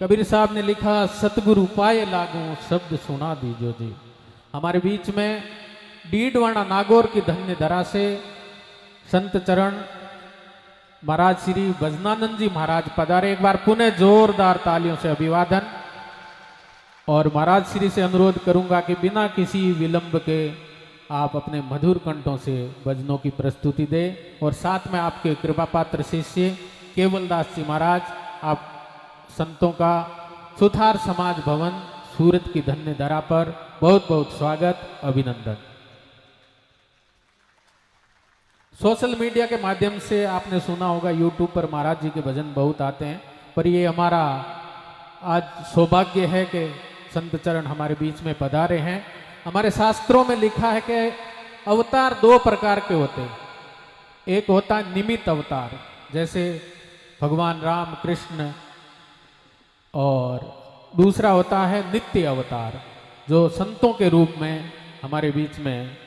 कबीर साहब ने लिखा, सतगुरु पाए लागू शब्द सुना दीजो जी। हमारे बीच में डीडवाना नागौर की धन्य धरा से संत चरण महाराज श्री भजनानंद जी महाराज पधारे। एक बार पुनः जोरदार तालियों से अभिवादन। और महाराज श्री से अनुरोध करूंगा कि बिना किसी विलंब के आप अपने मधुर कंठों से भजनों की प्रस्तुति दें। और साथ में आपके कृपा पात्र शिष्य केवलदास जी महाराज, आप संतों का सुथार समाज भवन सूरत की धन्य धरा पर बहुत बहुत स्वागत, अभिनंदन। सोशल मीडिया के माध्यम से आपने सुना होगा, यूट्यूब पर महाराज जी के भजन बहुत आते हैं, पर ये हमारा आज सौभाग्य है कि संत चरण हमारे बीच में पधारे हैं। हमारे शास्त्रों में लिखा है कि अवतार दो प्रकार के होते हैं। एक होता है निमित्त अवतार, जैसे भगवान राम कृष्ण, और दूसरा होता है नित्य अवतार, जो संतों के रूप में हमारे बीच में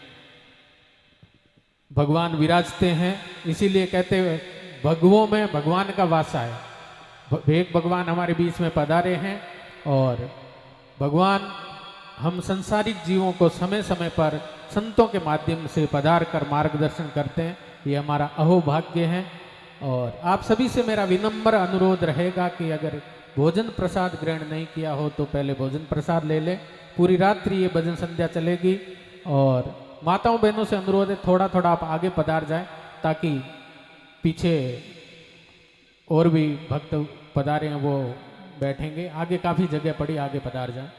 भगवान विराजते हैं। इसीलिए कहते हैं भगवों में भगवान का वासा है। एक भगवान हमारे बीच में पधारे हैं और भगवान हम संसारिक जीवों को समय समय पर संतों के माध्यम से पधार कर मार्गदर्शन करते हैं। ये हमारा अहोभाग्य है। और आप सभी से मेरा विनम्र अनुरोध रहेगा कि अगर भोजन प्रसाद ग्रहण नहीं किया हो तो पहले भोजन प्रसाद ले लें। पूरी रात्रि ये भजन संध्या चलेगी। और माताओं बहनों से अनुरोध है, थोड़ा थोड़ा आप आगे पधार जाएं ताकि पीछे और भी भक्त पधारे हैं वो बैठेंगे। आगे काफ़ी जगह पड़ी, आगे पधार जाएं।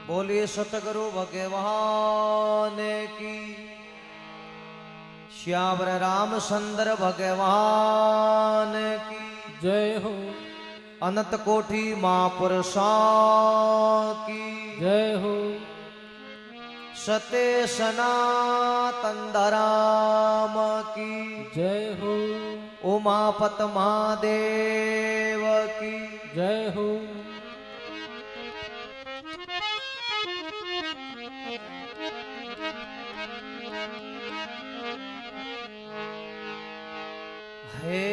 बोलिए सतगुरु भगवान की, श्यावर रामचंद्र भगवान की जय हो। अनंत कोटि महापुरुषों की जय हो। सत्य सनातन धर्म की जय हो। उमापत महादेव की जय हो। हे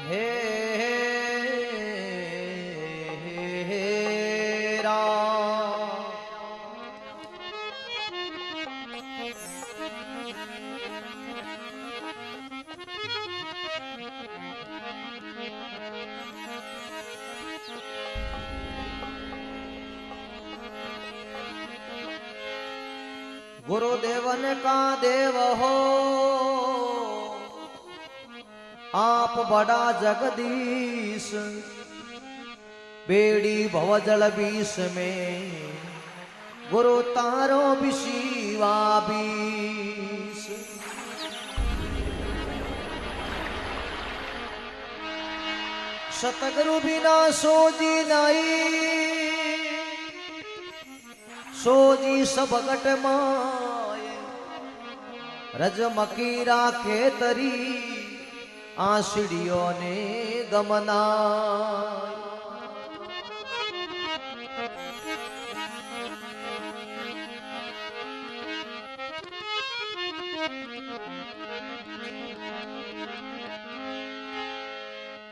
हे गुरुदेवन का देव हो आप बड़ा जगदीश, बेड़ी भवजल बीस में गुरु तारो बिशीवा बीस। सतगुरु बिना सोजी नहीं, सोजी सब घट माय रज मकीरा के तरी आंसुड़ियों ने गमना।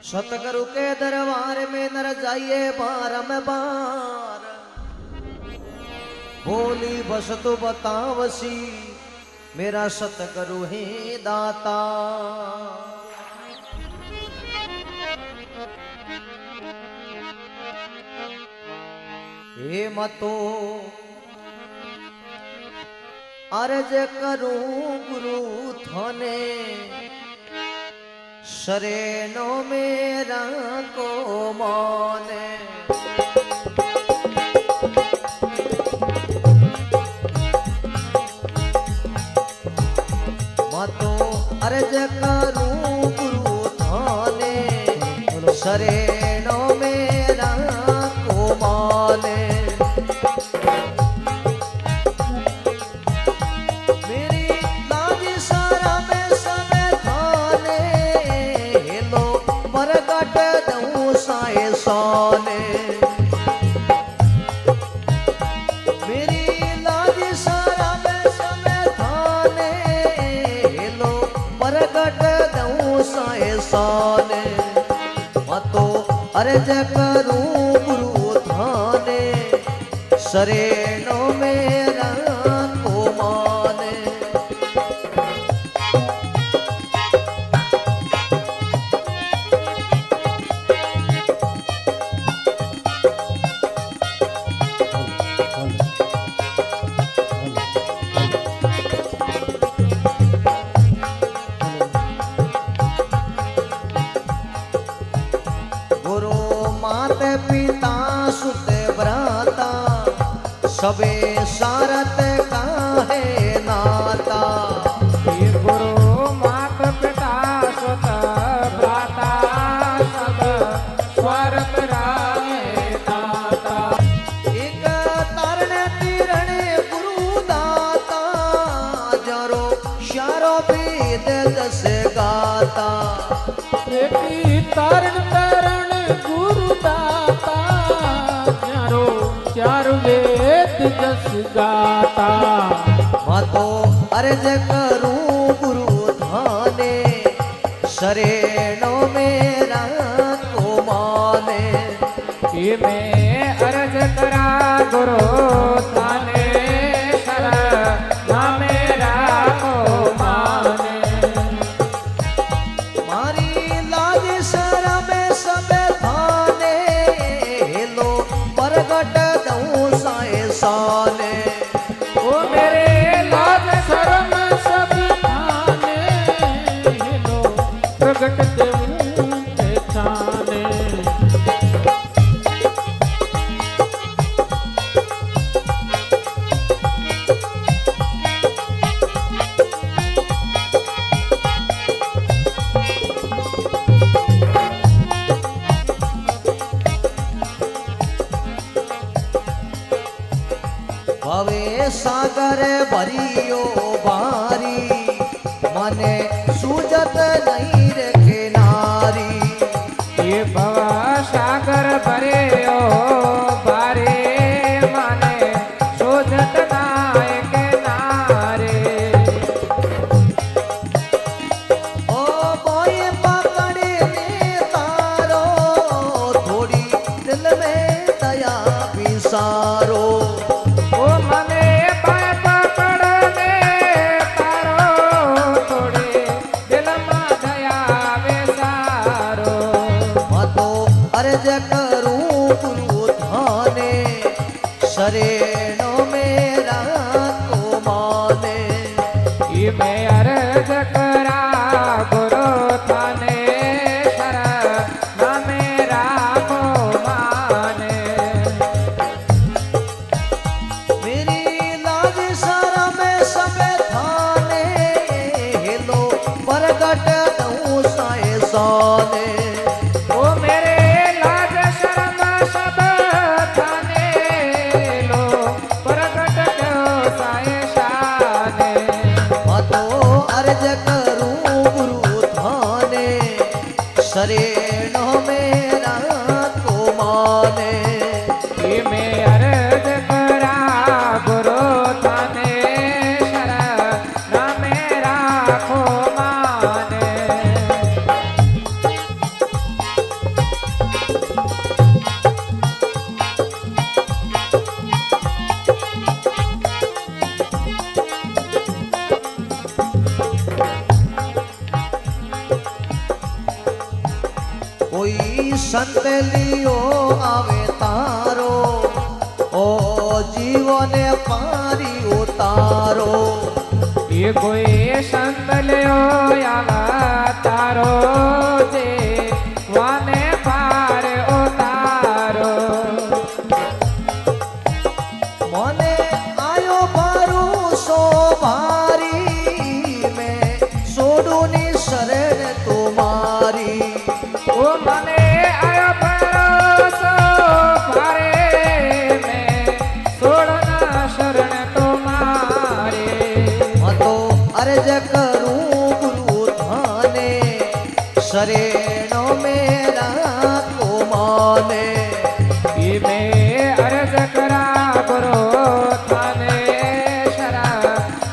सतगुरु के दरबार में नर जाइए बारंबार, बोली बस तो बतावसी मेरा सतगुरु ही दाता। हे मतो अर्ज करूं गुरु थाने, शरणो मेरा को माने। मतो अर्ज करूं गुरु थाने, शरणो मेरा को माने। सोने मेरी लाज सारा में समय थाने, लो प्रगट दऊं साए सोने। मतो अर्ज करूं गुरु थाने, शरणो मेरा को माने। सबे सारत का है नाता। ये गुरु मात पिता सुत भ्राता, सब स्वार्थ राहे नाता। एक तारण तीरण गुरु दाता, जरो शारो वेद दस गाता। एक तारण तारण गुरु दाता, जरो चार वेद दस गाता। मतो अर्ज करूं गुरु थाने, शरणो मेरा को माने। ये मैं अर्ज करा गुरु थाने, शरणा मेरा को माने। मारी लाज शरम सब थाने, लो प्रगट दऊं साए साने। ओ मेरे लाज शरम सब थाने, लो प्रगट दऊं पहचाने। भवे सागर भरियो बारी, मने सूझत नहीं रे किनारी। ये भवा सागर भरे ओ बारे, माने शोधत नाय किनारे। ओ बोए पकड़े ने तारो, थोड़ी दिल में दया बिसारो। अर्ज करूं गुरु थाने, शरणो मेरा को माने। ये मैं अर्ज करा गुरु थाने, शरणा मेरा को माने। मेरी लाज शरम सब थाने, लो प्रगट दऊं साए सोने। अर्ज करूं गुरु थाने, शरणो मेरा को माने। ये मैं अर्ज करा गुरु थाने, शरणा मेरा को माने। संत लियो आवे तारो ओ जीवने पारी उतारो ये कोई संत लियो आवा तारो जे वाने पार उतारो मने आयो भरोसो भारी में सोडूनी शरण तुम्हारी ओ मने आयो भरोसो भारे में सोडना शरण तुम्हारे तो अर्ज करूं गुरु थाने शरणो मेरा को माने ये मैं अर्ज करा करो थाने शरण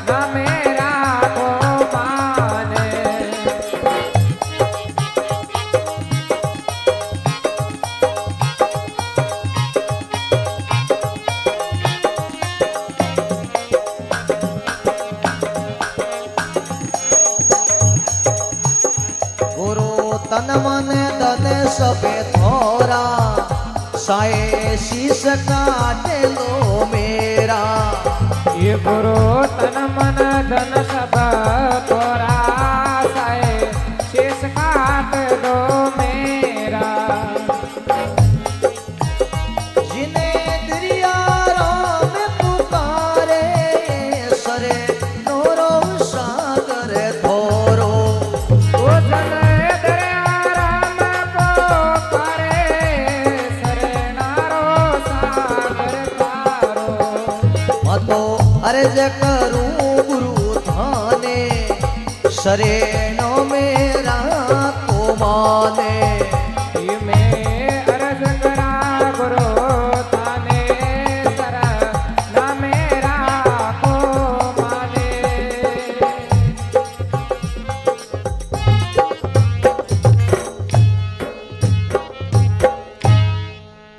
ना मेरा को माने गुरु तन मन धन सबे थोरा साए शीश काट लो मेरा ये गुरु तन मन धन सब तोरा साए शेष काट दो मेरा जिन्हें दरिया राम पुकारे सरे नोरो सागर थोरो ओ जन दरिया राम पुकारे शरणारो सागर तारो मतो अर्ज करूं गुरु थाने शरणो मेरा को माने ये मैं अर्ज करा गुरु थाने शरण ना मेरा को माने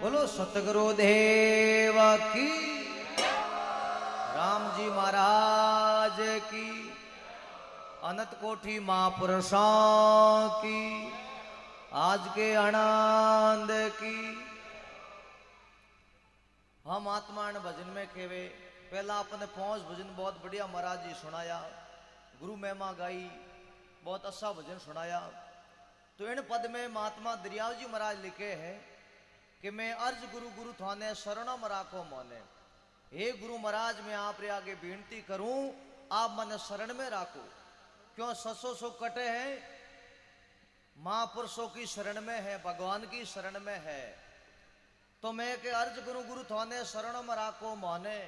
बोलो सतगुरु देव की राम जी महाराज की अनंत कोटि महापुरुषों की आज के आनंद की हम आत्मा भजन में खेवे पहला अपने 5 भजन बहुत बढ़िया महाराज जी सुनाया गुरु महिमा गाई बहुत अच्छा भजन सुनाया तो इन पद में महात्मा दरियाव जी महाराज लिखे हैं कि मैं अर्ज गुरु गुरु थाने शरणम राखो मोने हे गुरु महाराज मैं आप रे आगे विनती करूं आप मन शरण में राखो क्यों ससो सो कटे हैं महापुरुषों की शरण में है भगवान की शरण में है तो मैं के अर्ज गुरु गुरु थाने शरणम राखो मोने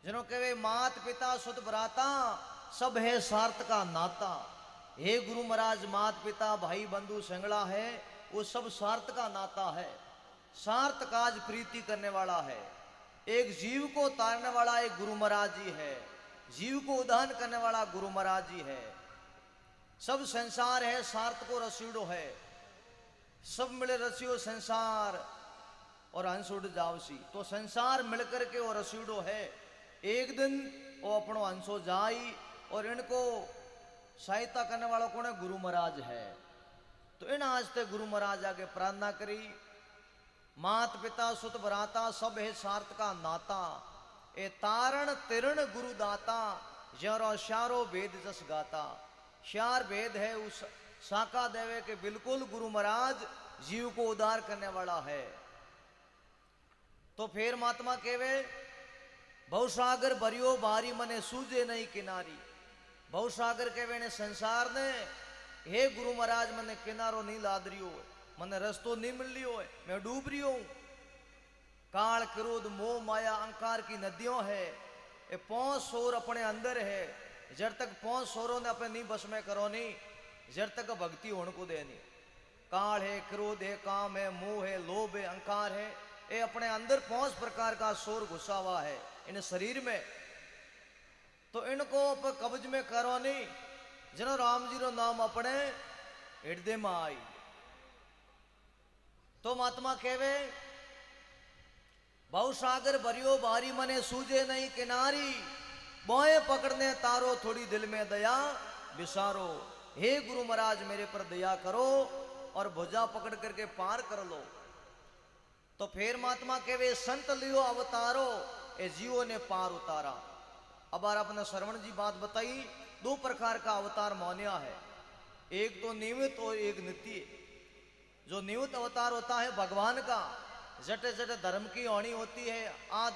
जिन्हों कहे मात पिता सुत भ्राता सब है सार्थ का नाता हे गुरु महाराज मात पिता भाई बंधु संगड़ा है वो सब स्वार्थ का नाता है स्वार्थ काज प्रीति करने वाला है एक जीव को तारने वाला एक गुरु महाराज जी है जीव को उदाहरण करने वाला गुरु महाराज जी है सब संसार है स्वार्थ को रसीडो है सब मिले रसियो संसार और हंस उड़ जावसी तो संसार मिलकर के वो रसीडो है एक दिन वो अपनो हंसो जाई और इनको सहायता करने वाला कौन है गुरु महाराज है तो इन आज तक गुरु महाराज आगे प्रार्थना करी मात पिता सुत भ्राता सब है सार्थ का नाता ए तारण तिरण गुरु दाता जरो शारो वेद जस गाता शार भेद है उस साका देवे के बिल्कुल गुरु महाराज जीव को उद्धार करने वाला है तो फिर महात्मा केवे भवसागर भरियो भारी मने सूझे नहीं किनारी भवसागर केवे ने संसार ने हे गुरु महाराज मने किनारो नहीं लाद रियो मने रस्तो नहीं मिल लियो है मैं डूब रही हूं काल क्रोध मोह माया अहंकार की नदियों है ये 5 सोर अपने अंदर है जब तक 5 सोरों ने अपने नहीं बस में करो नहीं जब तक भक्ति होने को दे नहीं काल है क्रोध है काम है मोह है लोभ है अहंकार है ये अपने अंदर 5 प्रकार का सोर घुसा हुआ है इन शरीर में तो इनको कब्ज में करो नहीं जनो राम जी रो नाम अपने हृदय में आई तो महात्मा कहवे भवसागर भरियो भारी मने सूझे नहीं किनारी बोए पकड़ने तारो थोड़ी दिल में दया विसारो हे गुरु महाराज मेरे पर दया करो और भुजा पकड़ करके पार कर लो। तो फिर महात्मा के वे संत लियो अवतारो, ए जीवो ने पार उतारा। अब आपने श्रवण जी बात बताई, दो प्रकार का अवतार मान्या है, एक तो नियमित और एक नित्य। जो नियमित अवतार होता है भगवान का, जटे जटे धर्म की होनी होती है,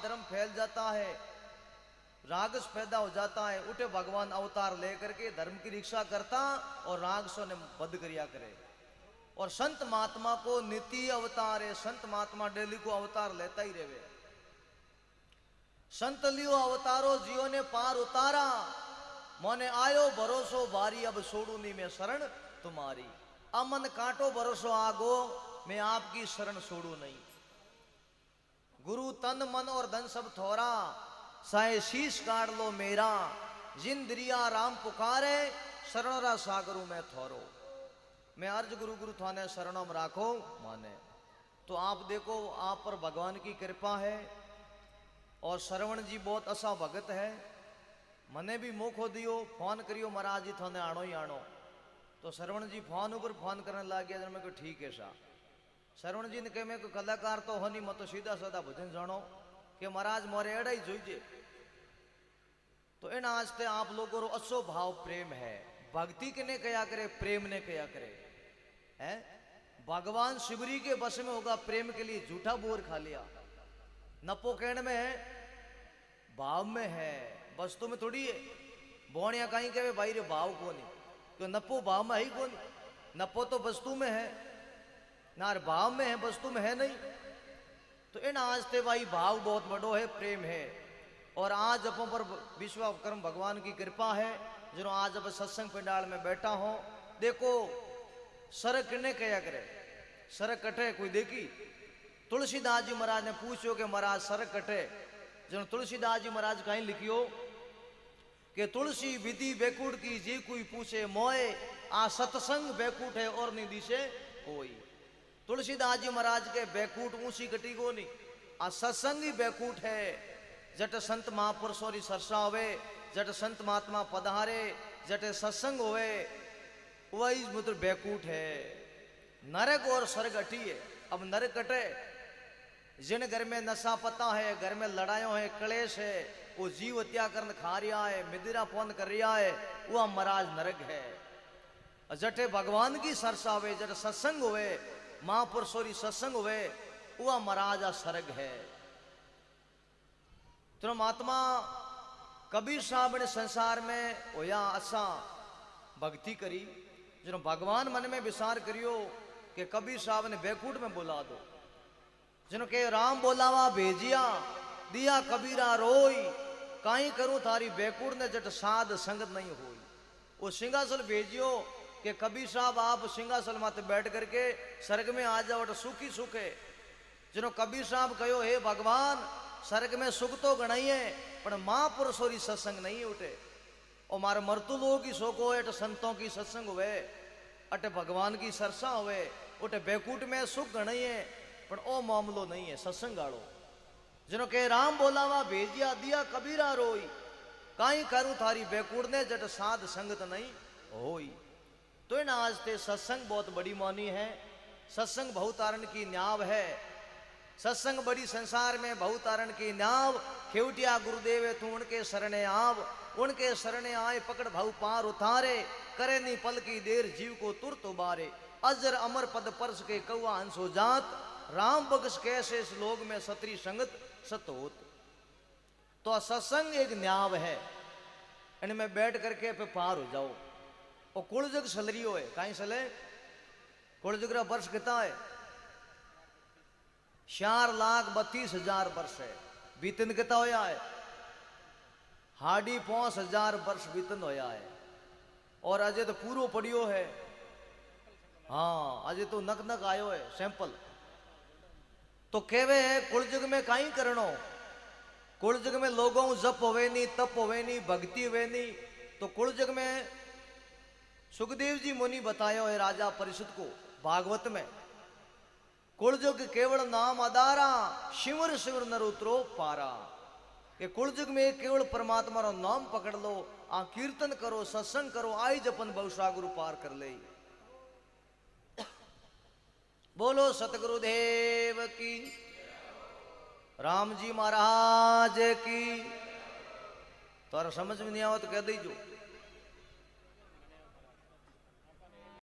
धर्म फैल जाता है, रागस पैदा हो जाता है, उठे भगवान अवतार लेकर के धर्म की रक्षा करता और रागसों ने बध क्रिया करे। और संत महात्मा को नित्य अवतार है, संत महात्मा डेली को अवतार लेता ही रहे। संत लियो अवतारो जियो ने पार उतारा, मोने आयो भरोसो भारी अब छोड़ू नी मैं शरण तुम्हारी। अमन कांटो भरोसो आगो, मैं आपकी शरण छोड़ू नहीं। गुरु तन मन और धन सब थोरा, साए शीश काट लो मेरा। जिंद्रिया राम पुकारे, शरणरा सागरू में थोरो। मैं अर्ज गुरु गुरु थाने शरणम राखो माने। तो आप देखो, आप पर भगवान की कृपा है और श्रवण जी बहुत असा भगत है। मने भी मौको दियो, फोन करियो महाराज जी थाने आनो ही आनो। तो श्रवण जी फोन ऊपर फोन करने लग गया। जब मैं को ठीक है सा, श्रवण जी ने कहे मैं को कलाकार तो हो नहीं, मत तो सीधा साधा भजन जानो कि महाराज मोरे एड़ा ही जोईजे। तो इन आस्ते आप लोगों को अच्छो भाव प्रेम है। भक्ति के ने कया करे, प्रेम ने कया करे है। भगवान शिवरी के बस में होगा, प्रेम के लिए झूठा बोर खा लिया। नपो कहने में है, भाव में है, वस्तु में थोड़ी है। बोनिया कहीं कहे भाई रे भाव को नहीं, तो नपो भाव में ही कौन। नपो तो वस्तु में है, नार भाव में है, वस्तु में है नहीं। तो इन आस्ते भाई भाव बहुत बड़ो है, प्रेम है। और आज अपन पर विश्वकर्म भगवान की कृपा है, जो आज अब सत्संग पंडाल में बैठा हो। देखो सरक ने कया करे, सरक कटे कोई देखी। तुलसीदास जी महाराज ने पूछो कि महाराज सरक कटे। जो तुलसीदास जी महाराज कहीं लिखियो कि तुलसी विधि बैकुट की जी कोई पूछे मोए, आ सत्संग बैकुट है और नहीं दिशे कोई। तुलसीदास जी महाराज के बैकुट ऊंची कटी को नहीं, आ सत्संग ही बैकुट है। जट संत महापुरुषों की सरसा होवे, जट संत महात्मा पधारे, जटे सत्संग होवे, वही मुद्र बैकुट है। नरक और स्वर्ग अटी है। अब नरक कटे, जिन घर में नशा पता है, घर में लड़ाइयों है, क्लेश है, वो जीव हत्या करने खा रहा है, मिदिरा फोन कर रहा है, वह महाराज नरक है। जटे भगवान की सरसा हुए, जट सत्संग हुए, महापुरुषों की सत्संग हुए, वह महाराज स्वर्ग है। तो महात्मा कबीर साहब ने संसार में होया असा भक्ति करी, जो भगवान मन में विचार करियो कि कबीर साहब ने बैकुंठ में बुला दो। जिन के राम बोलावा भेजिया, दिया कबीरा रोई, काई करूं थारी बैकुंठ ने जट साध संगत नहीं हुई। वो सिंहासन भेजियो कि कबीर साहब आप सिंहासन माते बैठ करके स्वर्ग में आ जाओ, सुखी सुख है। जिनो कबीर साहब कहो हे भगवान, स्वर्ग में सुख तो गणाई है, पर महापुरुषों की सत्संग नहीं उठे। और मारे मृत्यु लोगों की शोक हो, अट संतों की सत्संग हुए, अट भगवान की सरसा हुए, उठे बैकुंठ में सुख गणाई है, पर ओ मामलो नहीं है सत्संग आड़ो। जिनो के राम बोलावा भेजिया, दिया कबीरा रोई, काई करूं थारी बैकुंठ ने जट साध संगत नहीं होई। तो इन आज ते सत्संग बहुत बड़ी मानी है। सत्संग बहुतारण की न्याव है। सत्संग बड़ी संसार में बहुतारण की न्याव। खेवटिया गुरुदेव तू उनके शरणे आव, उनके शरणे आए पकड़ भाऊ पार उतारे, करे नी पल की देर जीव को तुरत उबारे। अजर अमर पद परस के कौआ हंसो जात, राम बख्श कैसे इस लोग में सत्री संगत सत होत। तो सत्संग एक न्याव है, इनमें बैठ करके पे पार हो जाओ। और कुलजुग सलरियो है, कहीं सले कुलजुग रा वर्ष कितना है? 4,32,000 वर्ष है। बीतन कितना होया है? 5,500 वर्ष बीतन होया है। और अजय तो पूरो पड़ियो है। हाँ, अजय तो नक नक आयो है सैंपल। तो केवे है कुलजुग में कहीं करनो। कुलजुग में लोगों जप होवे नी, तप होवे नी, भक्ति होवे नी। तो कुलजुग में सुखदेव जी मुनि बतायो है राजा परिषद को भागवत में, कुलजुग केवल नाम आधारा, शिवर शिवर नर उतरो पारा। कि कुलजुग में केवल परमात्मा रो नाम पकड़ लो, आ कीर्तन करो, सत्संग करो, आई जपन बहुसागर पार कर ले। बोलो सतगुरुदेव की, राम जी महाराज की। तो समझ में नहीं आवा तो कह दीजो।